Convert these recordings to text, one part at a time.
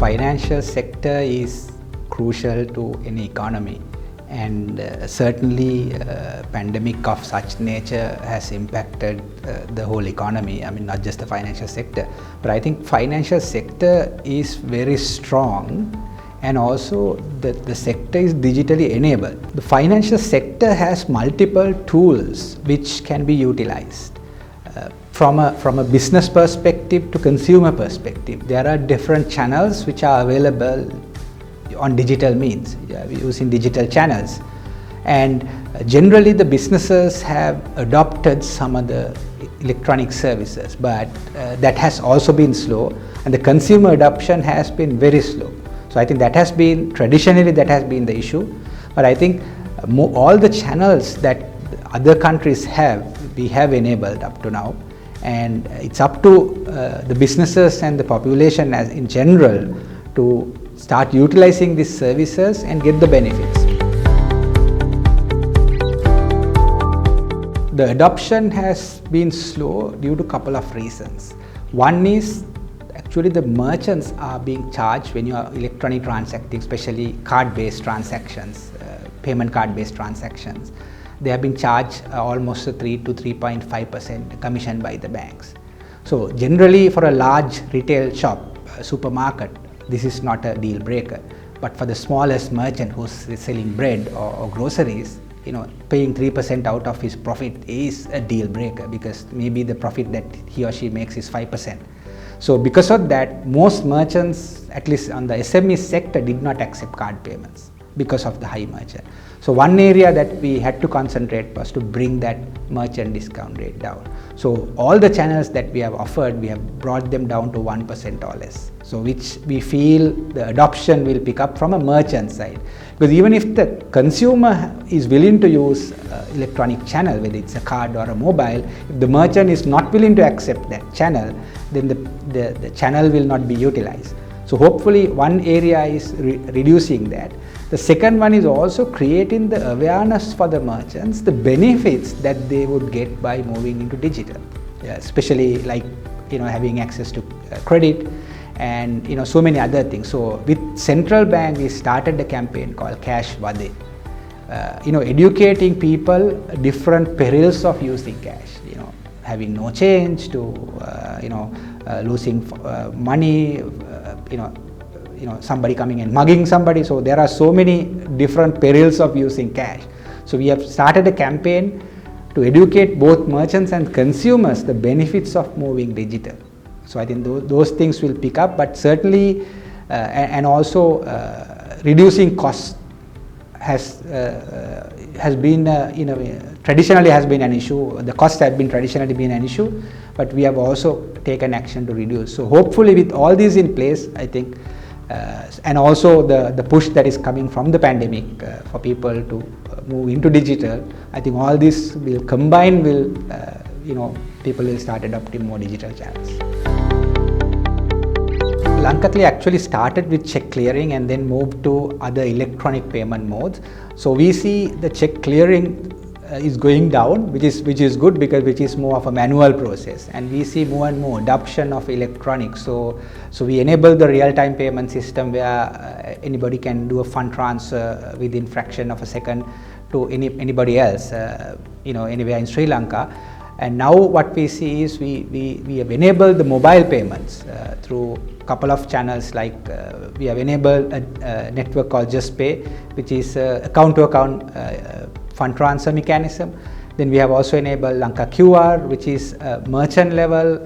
financial sector is crucial to any economy, and certainly pandemic of such nature has impacted the whole economy. I mean, not just the financial sector, but I think financial sector is very strong, and also the sector is digitally enabled. The financial sector has multiple tools which can be utilized. From a business perspective to consumer perspective, there are different channels which are available on digital means, using digital channels, and generally the businesses have adopted some of the electronic services, but that has also been slow, and the consumer adoption has been very slow. So I think that has been traditionally the issue, but I think all the channels that other countries we have enabled up to now, and it's up to the businesses and the population as in general to start utilizing these services and get the benefits. The adoption has been slow due to a couple of reasons. One is actually the merchants are being charged when you are electronic transacting, especially card-based transactions, payment card-based transactions. They have been charged almost 3 to 3.5% commission by the banks. So generally for a large retail shop, supermarket, this is not a deal breaker. But for the smallest merchant who's selling bread or groceries, paying 3% out of his profit is a deal breaker, because maybe the profit that he or she makes is 5%. So because of that, most merchants, at least on the SME sector, did not accept card payments because of the high merchant. So one area that we had to concentrate was to bring that merchant discount rate down. So all the channels that we have offered, we have brought them down to 1% or less. So which we feel the adoption will pick up from a merchant side. Because even if the consumer is willing to use electronic channel, whether it's a card or a mobile, if the merchant is not willing to accept that channel, then the channel will not be utilized. So hopefully one area is reducing that. The second one is also creating the awareness for the merchants, the benefits that they would get by moving into digital, especially like having access to credit and so many other things. So with central bank, we started a campaign called Cash Vade, educating people different perils of using cash, having no change to losing money, somebody coming and mugging somebody. So there are so many different perils of using cash. So we have started a campaign to educate both merchants and consumers the benefits of moving digital. So I think those things will pick up, but certainly and also reducing costs has been traditionally has been an issue. The costs have been traditionally been an issue, but we have also taken action to reduce. So hopefully with all these in place, I think and also the push that is coming from the pandemic for people to move into digital, I think all this will combine, people will start adopting more digital channels. LankaClear actually started with check clearing and then moved to other electronic payment modes. So we see the check clearing is going down, which is good, because which is more of a manual process, and we see more and more adoption of electronics. So we enable the real-time payment system where anybody can do a fund transfer within fraction of a second to anybody else, anywhere in Sri Lanka. And now what we see is we have enabled the mobile payments through a couple of channels, like we have enabled a network called Just Pay, which is account-to-account fund transfer mechanism. Then we have also enabled LankaQR, which is a merchant level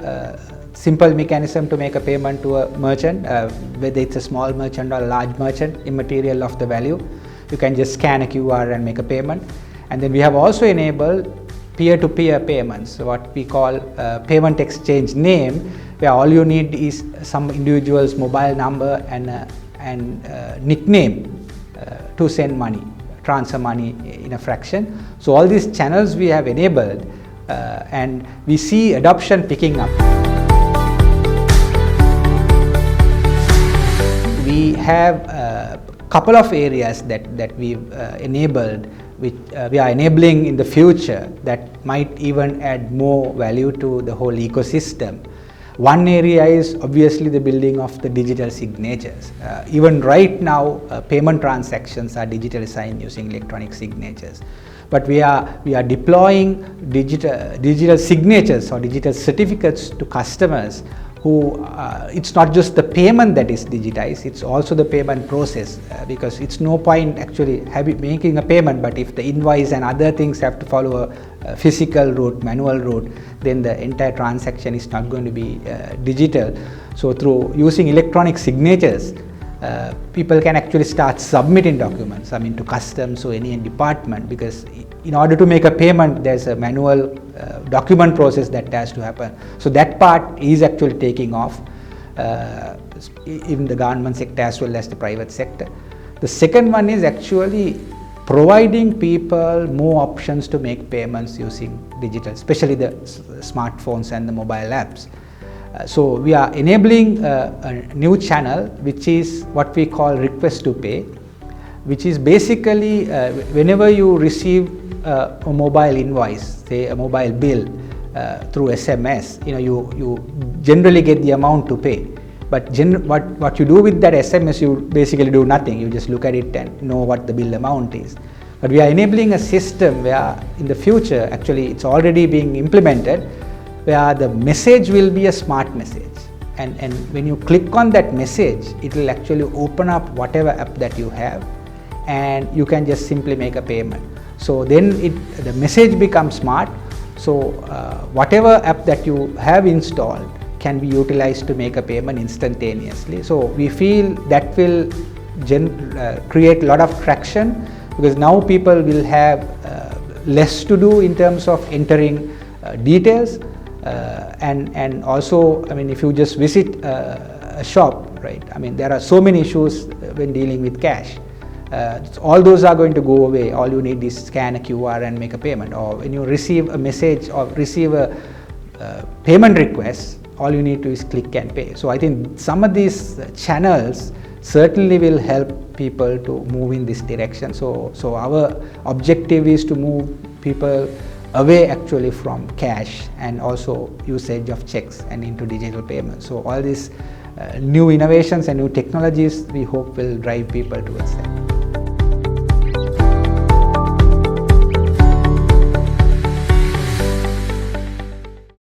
simple mechanism to make a payment to a merchant, whether it's a small merchant or a large merchant, immaterial of the value. You can just scan a QR and make a payment. And then we have also enabled peer-to-peer payments, what we call payment exchange name, where all you need is some individual's mobile number and nickname to send money, transfer money in a fraction. So all these channels we have enabled, and we see adoption picking up. We have a couple of areas that we've enabled, which we are enabling in the future, that might even add more value to the whole ecosystem. One area is obviously the building of the digital signatures. Even right now, payment transactions are digitally signed using electronic signatures. But we are deploying digital signatures or digital certificates to customers who, it's not just the payment that is digitized, it's also the payment process, because it's no point actually making a payment, but if the invoice and other things have to follow a physical route, manual route, then the entire transaction is not going to be digital. So through using electronic signatures, people can actually start submitting documents, to customs or any department, because in order to make a payment, there's a manual document process that has to happen. So that part is actually taking off in the government sector as well as the private sector. The second one is actually providing people more options to make payments using digital, especially the smartphones and the mobile apps. So we are enabling a new channel, which is what we call request to pay, which is basically whenever you receive a mobile invoice, say a mobile bill through SMS, you generally get the amount to pay. But what you do with that SMS, you basically do nothing. You just look at it and know what the bill amount is. But we are enabling a system where in the future, actually it's already being implemented, where the message will be a smart message. And when you click on that message, it will actually open up whatever app that you have, and you can just simply make a payment. So then the message becomes smart. So whatever app that you have installed can be utilized to make a payment instantaneously. So we feel that will create a lot of traction, because now people will have less to do in terms of entering details. And also, if you just visit a shop, right? There are so many issues when dealing with cash. All those are going to go away. All you need is scan a QR and make a payment. Or when you receive a message or receive a payment request, all you need to is click and pay. So I think some of these channels certainly will help people to move in this direction. So our objective is to move people away actually from cash and also usage of checks and into digital payments. So all these new innovations and new technologies, we hope will drive people towards that.